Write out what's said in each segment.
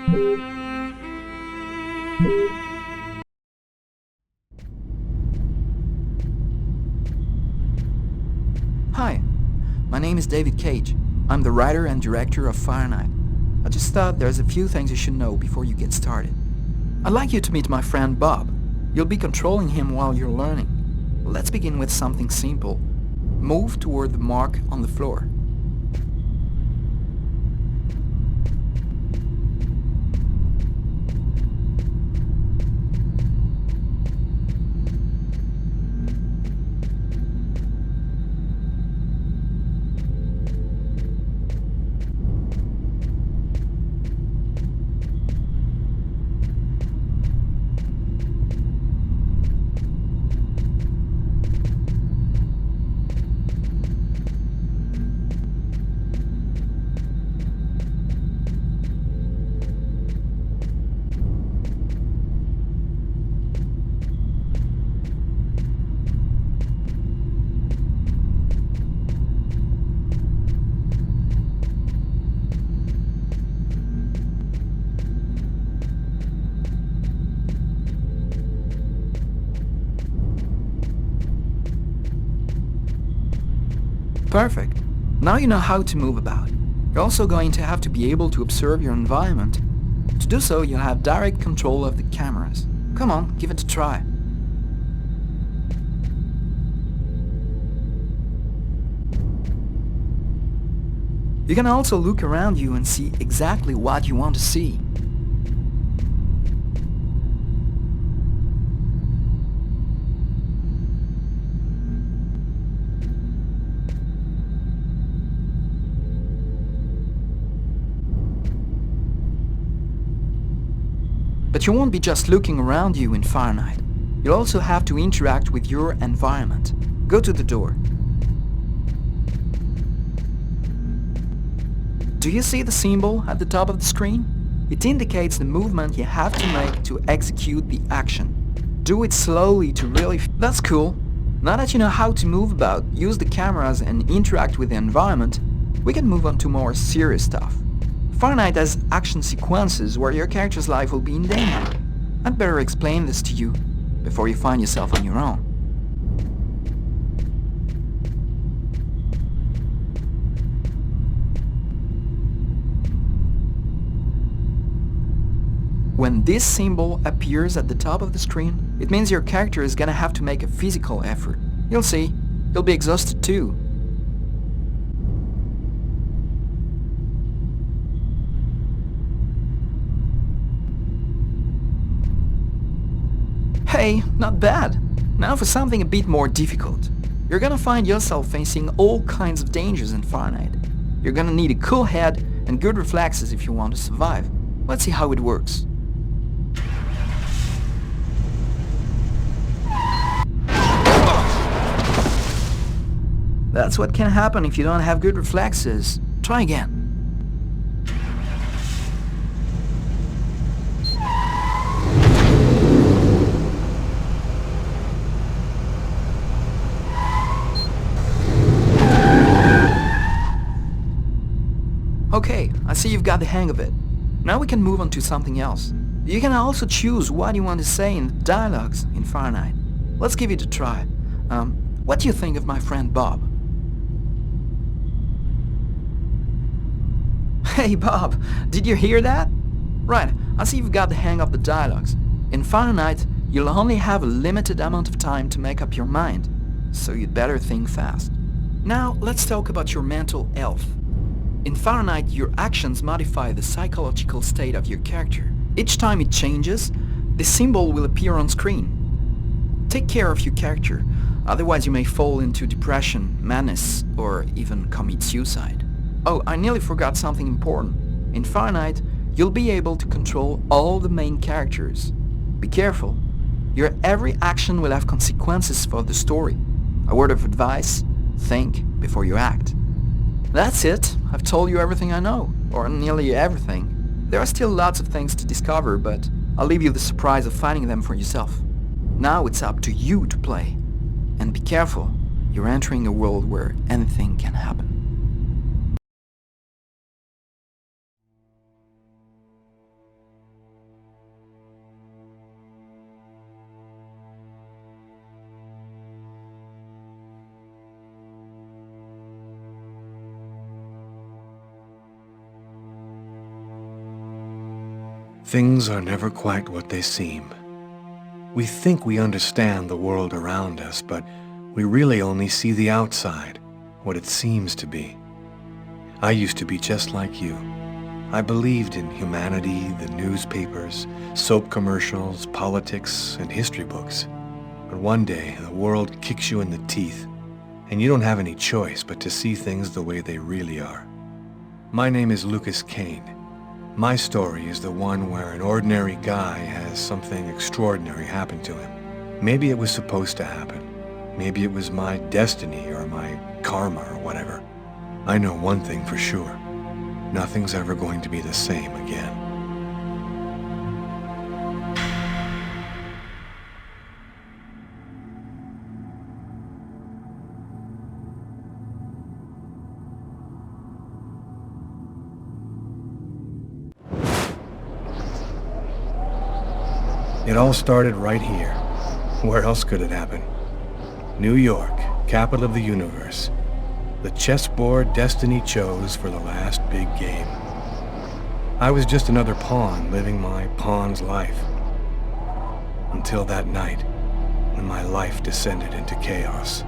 Hi, my name is David Cage. I'm the writer and director of Fahrenheit. I just thought there's a few things you should know before you get started. I'd like you to meet my friend Bob. You'll be controlling him while you're learning. Let's begin with something simple. Move toward the mark on the floor. Perfect. Now you know how to move about. You're also going to have to be able to observe your environment. To do so, you'll have direct control of the cameras. Come on, give it a try. You can also look around you and see exactly what you want to see. But you won't be just looking around you in Fahrenheit. You'll also have to interact with your environment. Go to the door. Do you see the symbol at the top of the screen? It indicates the movement you have to make to execute the action. Do it slowly to really... That's cool. Now that you know how to move about, use the cameras and interact with the environment, we can move on to more serious stuff. Fahrenheit has action sequences where your character's life will be in danger. I'd better explain this to you before you find yourself on your own. When this symbol appears at the top of the screen, it means your character is gonna have to make a physical effort. You'll see, you'll be exhausted too. Hey, not bad. Now for something a bit more difficult. You're gonna find yourself facing all kinds of dangers in Fahrenheit. You're gonna need a cool head and good reflexes if you want to survive. Let's see how it works. That's what can happen if you don't have good reflexes. Try again. Okay, I see you've got the hang of it. Now we can move on to something else. You can also choose what you want to say in the dialogues in Fahrenheit. Let's give it a try. What do you think of my friend Bob? Hey Bob, did you hear that? Right, I see you've got the hang of the dialogues. In Fahrenheit, you'll only have a limited amount of time to make up your mind, so you'd better think fast. Now, let's talk about your mental health. In Fahrenheit, your actions modify the psychological state of your character. Each time it changes, the symbol will appear on screen. Take care of your character, otherwise you may fall into depression, madness, or even commit suicide. Oh, I nearly forgot something important. In Fahrenheit, you'll be able to control all the main characters. Be careful. Your every action will have consequences for the story. A word of advice, think before you act. That's it. I've told you everything I know, or nearly everything. There are still lots of things to discover, but I'll leave you the surprise of finding them for yourself. Now it's up to you to play. And be careful, you're entering a world where anything can happen. Things are never quite what they seem. We think we understand the world around us, but we really only see the outside, what it seems to be. I used to be just like you. I believed in humanity, the newspapers, soap commercials, politics, and history books. But one day, the world kicks you in the teeth, and you don't have any choice but to see things the way they really are. My name is Lucas Kane. My story is the one where an ordinary guy has something extraordinary happen to him. Maybe it was supposed to happen. Maybe it was my destiny or my karma or whatever. I know one thing for sure. Nothing's ever going to be the same again. It all started right here. Where else could it happen? New York, capital of the universe. The chessboard destiny chose for the last big game. I was just another pawn living my pawn's life. Until that night, when my life descended into chaos.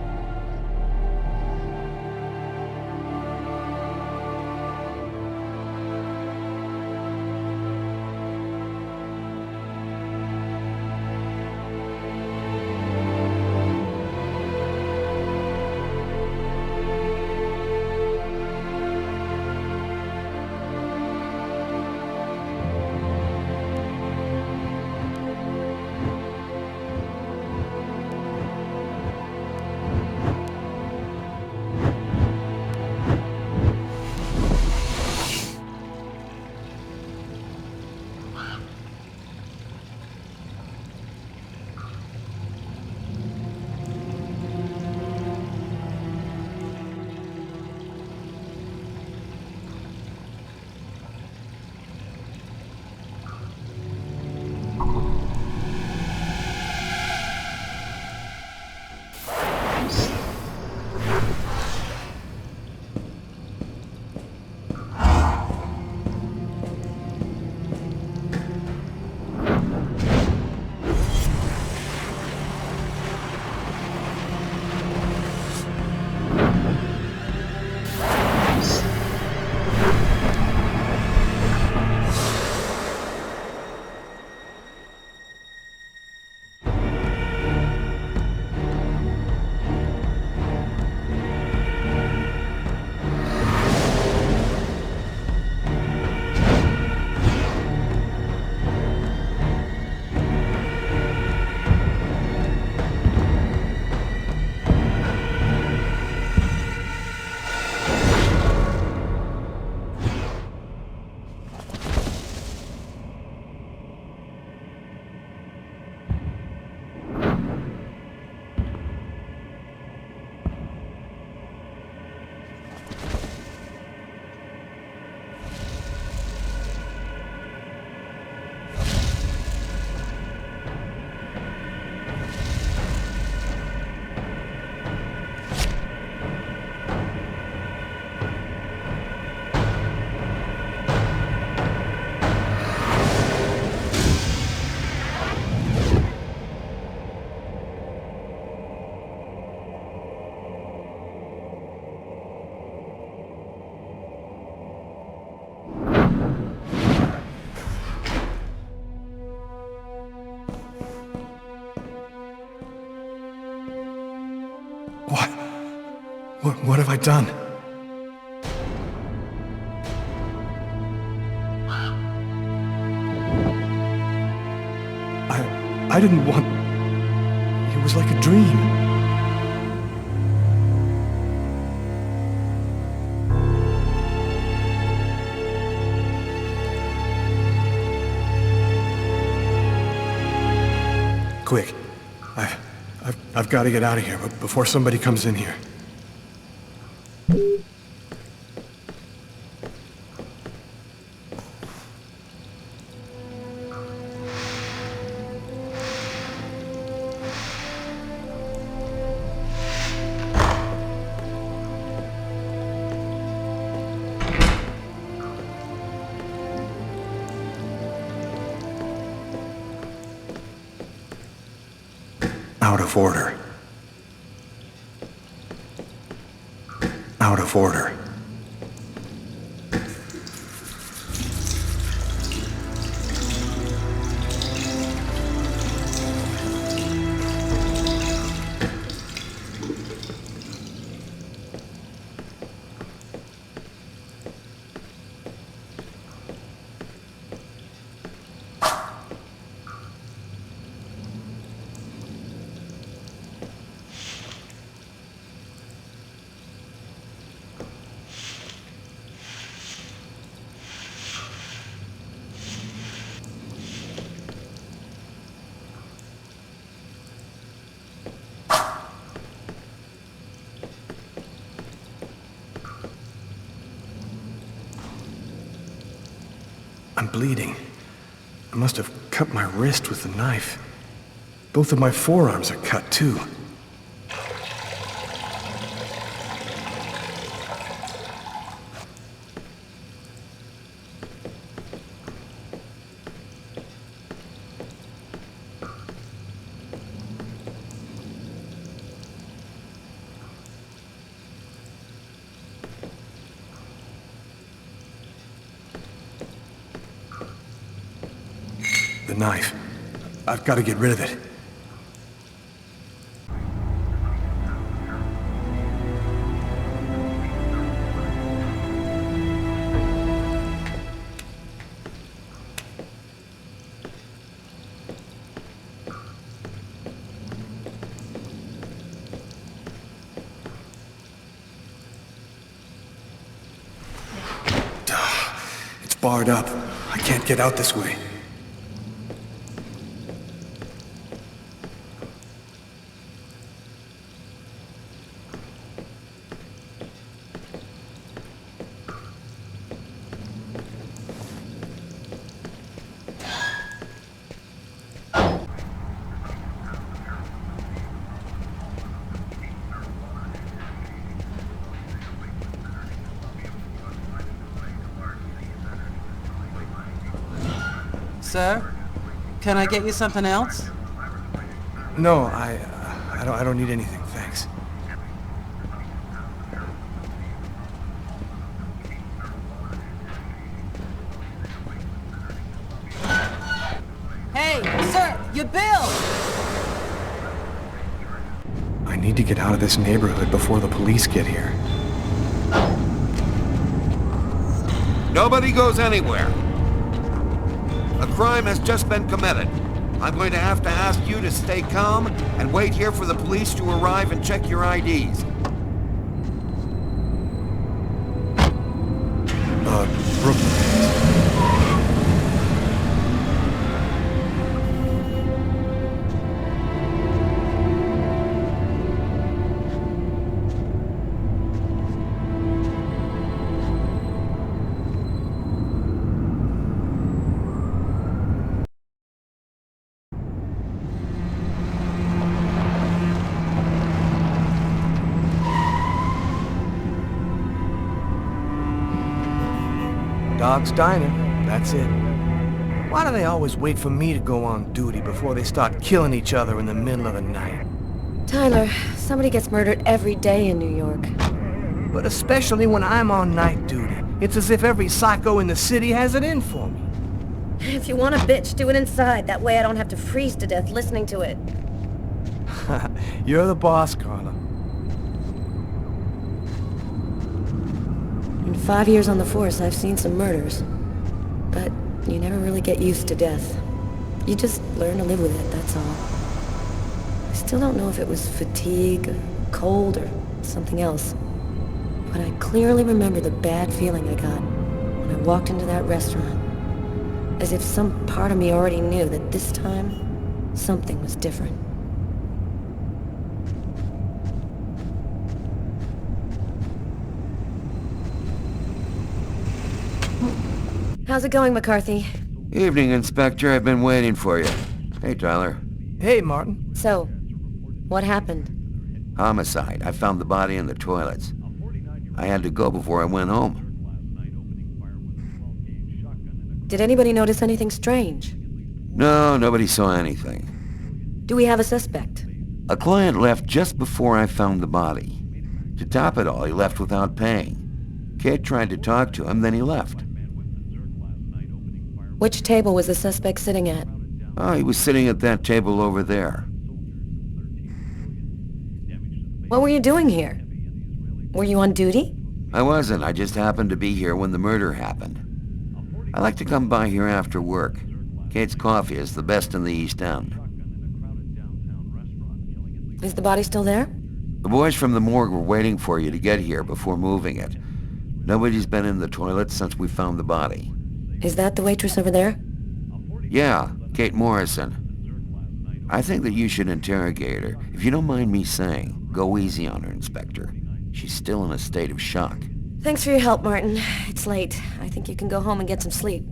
What have I done? I didn't want... It was like a dream. Quick. I've got to get out of here before somebody comes in here. Out of order. Out of order. I'm bleeding. I must have cut my wrist with the knife. Both of my forearms are cut, too. The knife. I've got to get rid of it. It's barred up. I can't get out this way. Sir, can I get you something else? No, I don't need anything, thanks. Hey, sir, your bill! I need to get out of this neighborhood before the police get here. Nobody goes anywhere. A crime has just been committed. I'm going to have to ask you to stay calm and wait here for the police to arrive and check your IDs. Brooklyn. Dog's Diner, that's it. Why do they always wait for me to go on duty before they start killing each other in the middle of the night? Tyler, somebody gets murdered every day in New York. But especially when I'm on night duty. It's as if every psycho in the city has it in for me. If you want a bitch, do it inside. That way I don't have to freeze to death listening to it. You're the boss, Carla. In 5 years on the force, I've seen some murders. But you never really get used to death. You just learn to live with it, that's all. I still don't know if it was fatigue, or cold, or something else. But I clearly remember the bad feeling I got when I walked into that restaurant. As if some part of me already knew that this time, something was different. How's it going, McCarthy? Evening, Inspector. I've been waiting for you. Hey, Tyler. Hey, Martin. So, what happened? Homicide. I found the body in the toilets. I had to go before I went home. Did anybody notice anything strange? No, nobody saw anything. Do we have a suspect? A client left just before I found the body. To top it all, he left without paying. Kate tried to talk to him, then he left. Which table was the suspect sitting at? Oh, he was sitting at that table over there. What were you doing here? Were you on duty? I wasn't. I just happened to be here when the murder happened. I like to come by here after work. Kate's coffee is the best in the East End. Is the body still there? The boys from the morgue were waiting for you to get here before moving it. Nobody's been in the toilet since we found the body. Is that the waitress over there? Yeah, Kate Morrison. I think that you should interrogate her. If you don't mind me saying, go easy on her, Inspector. She's still in a state of shock. Thanks for your help, Martin. It's late. I think you can go home and get some sleep.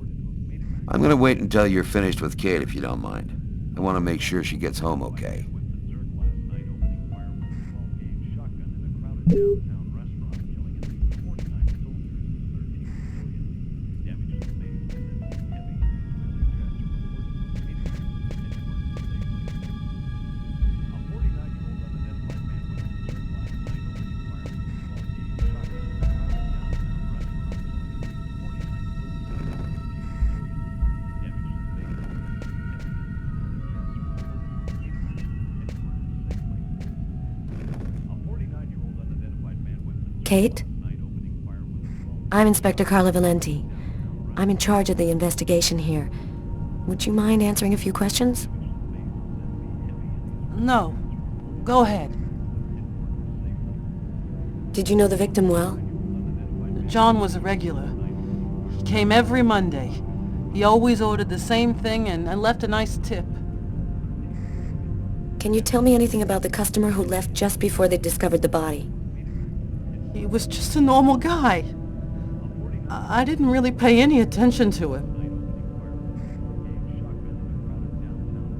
I'm gonna wait until you're finished with Kate if you don't mind. I want to make sure she gets home okay. Kate? I'm Inspector Carla Valenti. I'm in charge of the investigation here. Would you mind answering a few questions? No. Go ahead. Did you know the victim well? John was a regular. He came every Monday. He always ordered the same thing and left a nice tip. Can you tell me anything about the customer who left just before they discovered the body? He was just a normal guy. I didn't really pay any attention to him.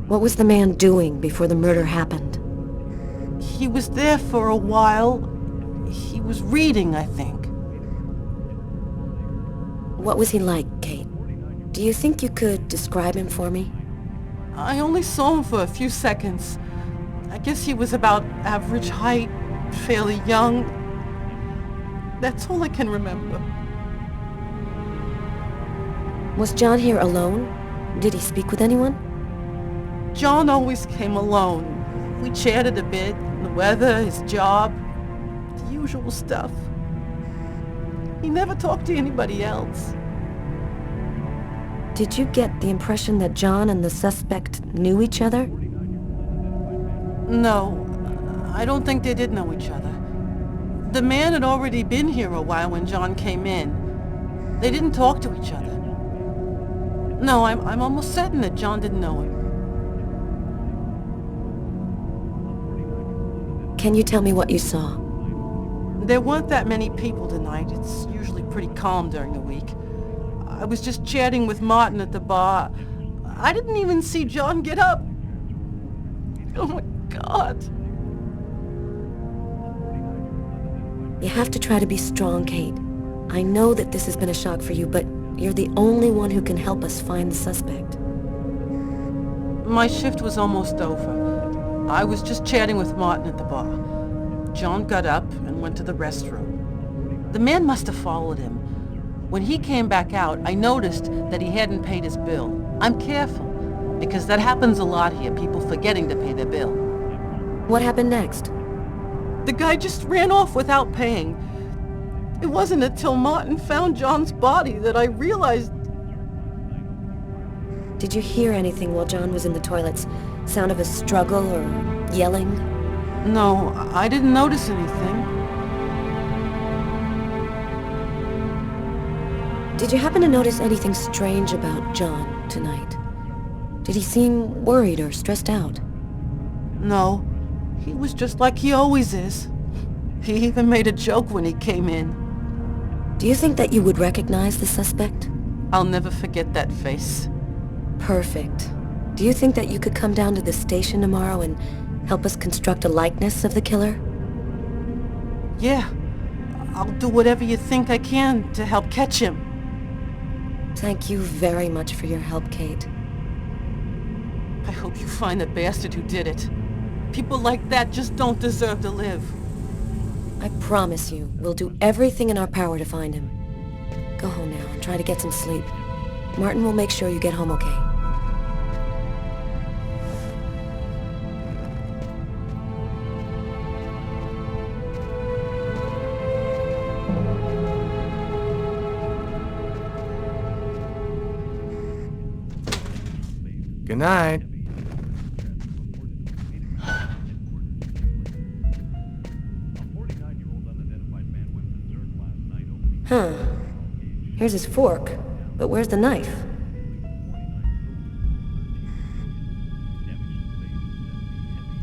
What was the man doing before the murder happened? He was there for a while. He was reading, I think. What was he like, Kate? Do you think you could describe him for me? I only saw him for a few seconds. I guess he was about average height, fairly young. That's all I can remember. Was John here alone? Did he speak with anyone? John always came alone. We chatted a bit, the weather, his job, the usual stuff. He never talked to anybody else. Did you get the impression that John and the suspect knew each other? No, I don't think they did know each other. The man had already been here a while when John came in. They didn't talk to each other. No, I'm almost certain that John didn't know him. Can you tell me what you saw? There weren't that many people tonight. It's usually pretty calm during the week. I was just chatting with Martin at the bar. I didn't even see John get up. Oh my God. You have to try to be strong, Kate. I know that this has been a shock for you, but you're the only one who can help us find the suspect. My shift was almost over. I was just chatting with Martin at the bar. John got up and went to the restroom. The man must have followed him. When he came back out, I noticed that he hadn't paid his bill. I'm careful, because that happens a lot here, people forgetting to pay their bill. What happened next? The guy just ran off without paying. It wasn't until Martin found John's body that I realized... Did you hear anything while John was in the toilets? Sound of a struggle or yelling? No, I didn't notice anything. Did you happen to notice anything strange about John tonight? Did he seem worried or stressed out? No, he was just like he always is. He even made a joke when he came in. Do you think that you would recognize the suspect? I'll never forget that face. Perfect. Do you think that you could come down to the station tomorrow and help us construct a likeness of the killer? Yeah, I'll do whatever you think I can to help catch him. Thank you very much for your help, Kate. I hope you find the bastard who did it. People like that just don't deserve to live. I promise you, we'll do everything in our power to find him. Go home now and try to get some sleep. Martin will make sure you get home okay. Good night. Huh. Here's his fork, but where's the knife?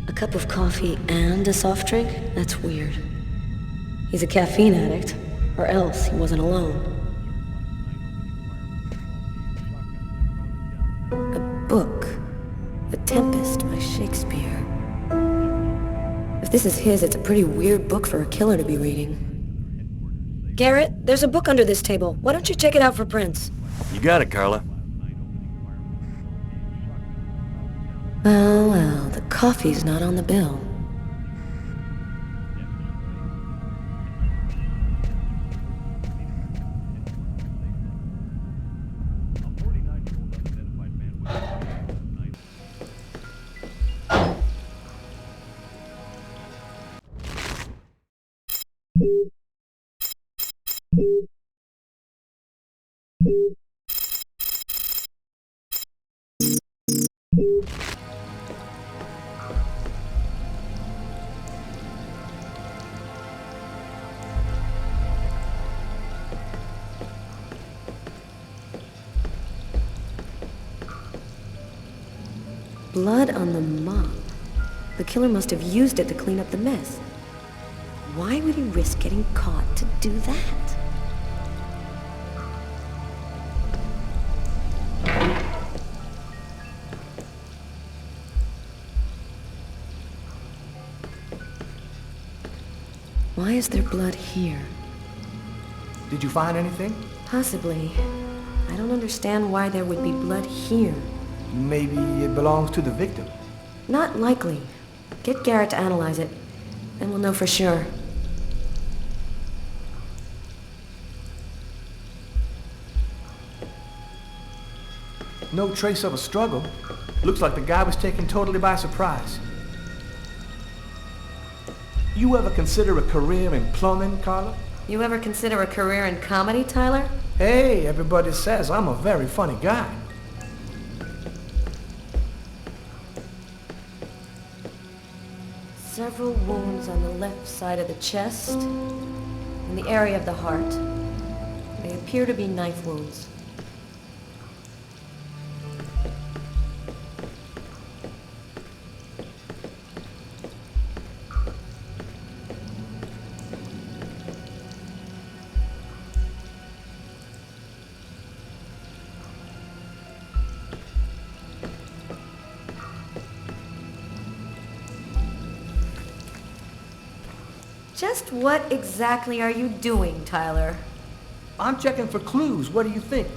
A cup of coffee and a soft drink? That's weird. He's a caffeine addict, or else he wasn't alone. A book. The Tempest by Shakespeare. If this is his, it's a pretty weird book for a killer to be reading. Garrett, there's a book under this table. Why don't you check it out for prints? You got it, Carla. Well, well, the coffee's not on the bill. Blood on the mop. The killer must have used it to clean up the mess. Why would he risk getting caught to do that? Why is there blood here? Did you find anything? Possibly. I don't understand why there would be blood here. Maybe it belongs to the victim. Not likely. Get Garrett to analyze it, and we'll know for sure. No trace of a struggle. Looks like the guy was taken totally by surprise. You ever consider a career in plumbing, Carla? You ever consider a career in comedy, Tyler? Hey, everybody says I'm a very funny guy. Several wounds on the left side of the chest, in the area of the heart. They appear to be knife wounds. Just what exactly are you doing, Tyler? I'm checking for clues. What do you think?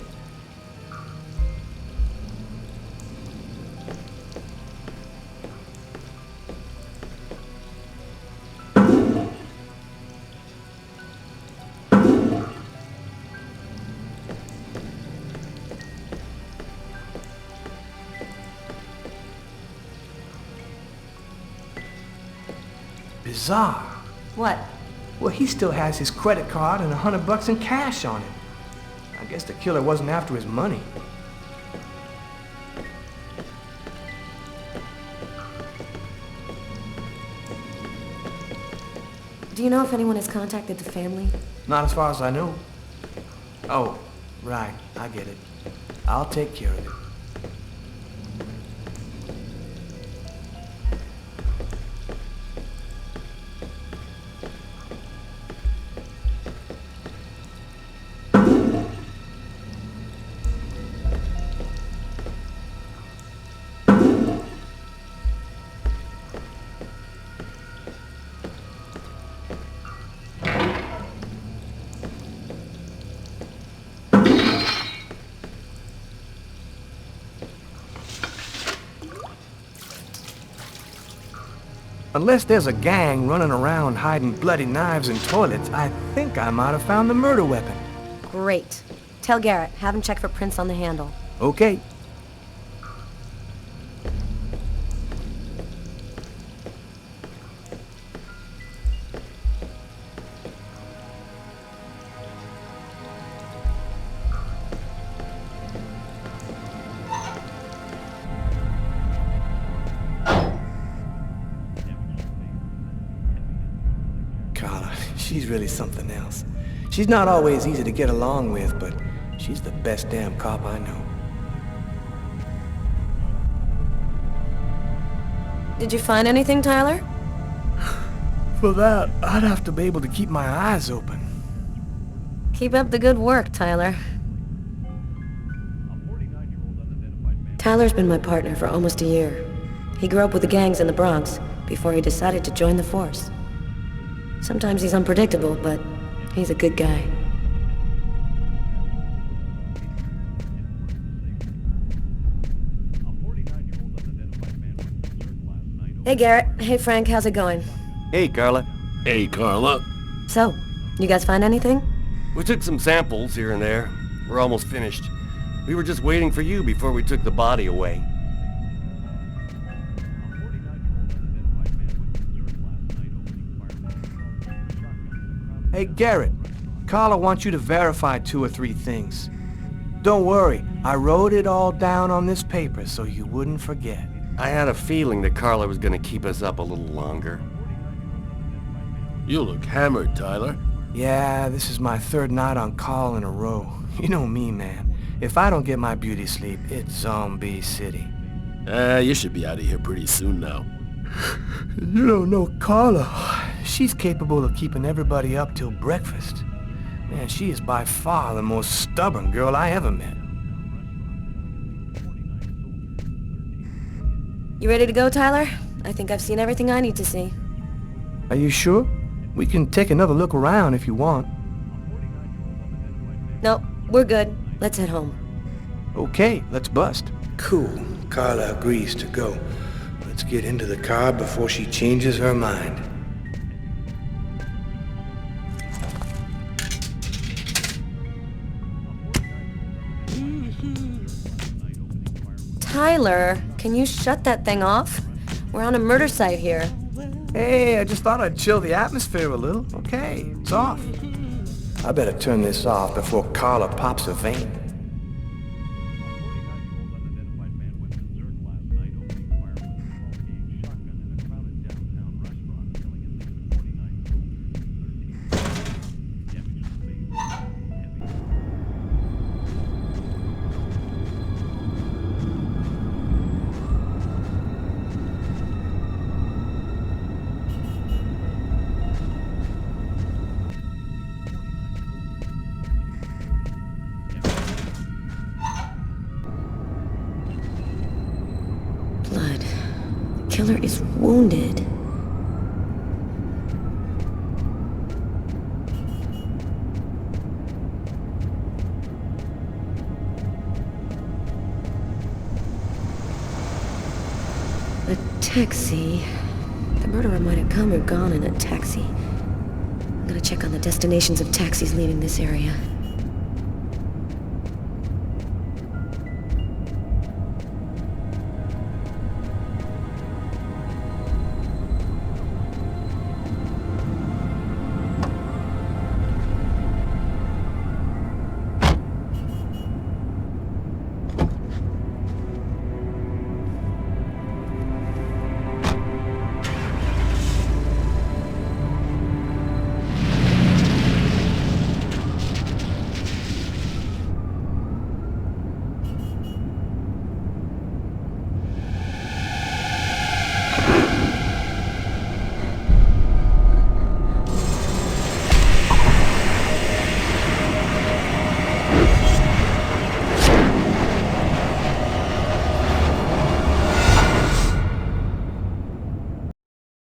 Bizarre. What? Well, he still has his credit card and $100 in cash on him. I guess the killer wasn't after his money. Do you know if anyone has contacted the family? Not as far as I know. Oh, right. I get it. I'll take care of it. Unless there's a gang running around hiding bloody knives in toilets, I think I might have found the murder weapon. Great. Tell Garrett, have him check for prints on the handle. Okay. Carla, she's really something else. She's not always easy to get along with, but she's the best damn cop I know. Did you find anything, Tyler? For that, I'd have to be able to keep my eyes open. Keep up the good work, Tyler. Tyler's been my partner for almost a year. He grew up with the gangs in the Bronx before he decided to join the force. Sometimes he's unpredictable, but he's a good guy. Hey, Garrett. Hey, Frank. How's it going? Hey, Carla. Hey, Carla. So, you guys find anything? We took some samples here and there. We're almost finished. We were just waiting for you before we took the body away. Hey, Garrett. Carla wants you to verify 2 or 3 things. Don't worry, I wrote it all down on this paper so you wouldn't forget. I had a feeling that Carla was gonna keep us up a little longer. You look hammered, Tyler. Yeah, this is my 3rd night on call in a row. You know me, man. If I don't get my beauty sleep, it's Zombie City. You should be out of here pretty soon now. You don't know Carla. She's capable of keeping everybody up till breakfast. Man, she is by far the most stubborn girl I ever met. You ready to go, Tyler? I think I've seen everything I need to see. Are you sure? We can take another look around if you want. No, we're good. Let's head home. Okay, let's bust. Cool. Carla agrees to go. Let's get into the car before she changes her mind. Tyler, can you shut that thing off? We're on a murder site here. Hey, I just thought I'd chill the atmosphere a little. Okay, it's off. I better turn this off before Carla pops a vein. Blood. The killer is wounded. A taxi. The murderer might have come or gone in a taxi. I'm gonna check on the destinations of taxis leaving this area.